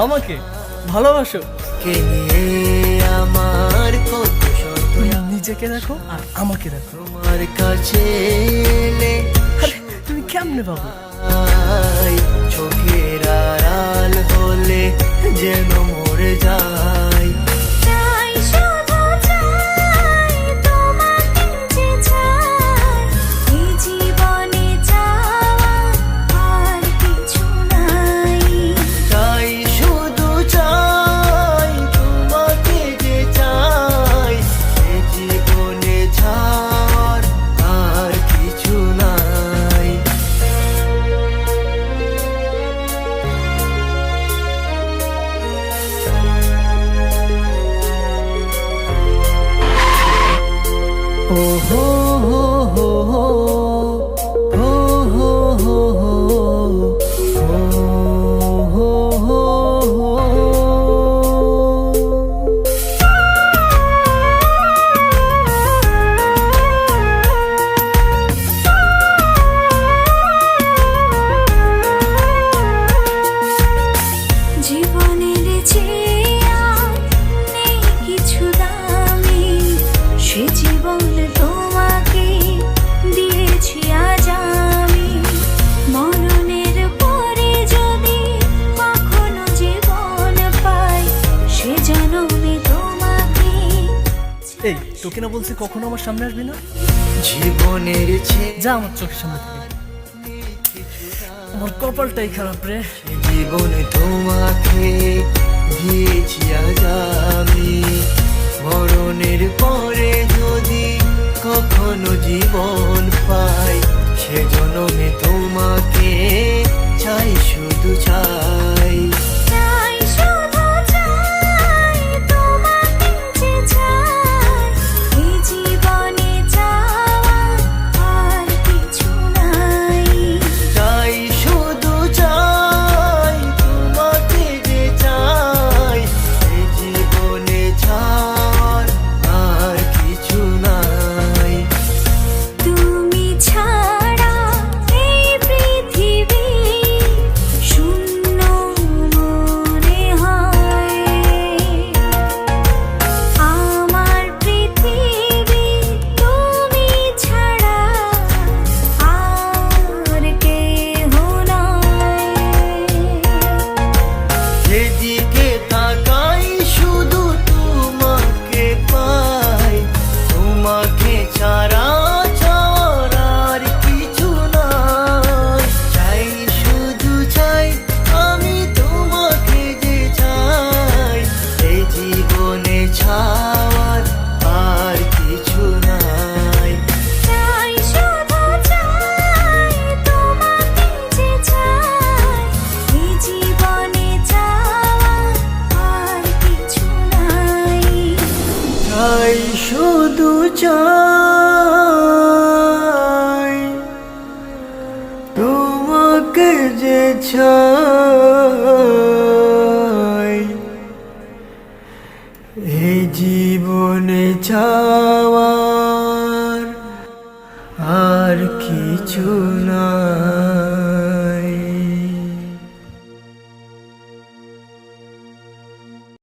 আমাকে ভালোবাসো? কে নিয়ে আমার কত শত নিজেকে দেখো আর আমাকে দেখো। তোমার কাছে এলে আরে তুমি কেমনে পাবো? চোখের আড়াল হলে যেন মরে যায়। Oh ho ho ho ho ho ho ho ho ho জীবনের চেয়ে নেই কিছু দামি, সে জীবন তোমাকে দিয়েছি আজ আমি। মরণের পরে যদি কখনো জীবন পাই, সে জন্মে তোমাকে। এই তোকে না বলছি কখনো আমার সামনে আসবি না? জীবনের যা আমার চোখের সামনে থেকে। আমার কপালটাই খারাপ রে। জীবনে তোমাকে দিয়েছি আজ আমি। মরণের পরে যদি কখনো জীবন পাই, সে জন্মে তোমাকে চাই, শুধু চাই। যেদিকে তাকাই শুধু তোমাকে পাই, তোমাকে ছাড়া চাওয়ার আর কিছু নাই। চাই, শুধু চাই, আমি তোমাকে যে চাই, এই জীবনে ছাওয়ার আর কিছু নাই। চাই, শুধু চাই, তোমাকে যে চাই, এই জীবনে চাওয়ার আর কিছু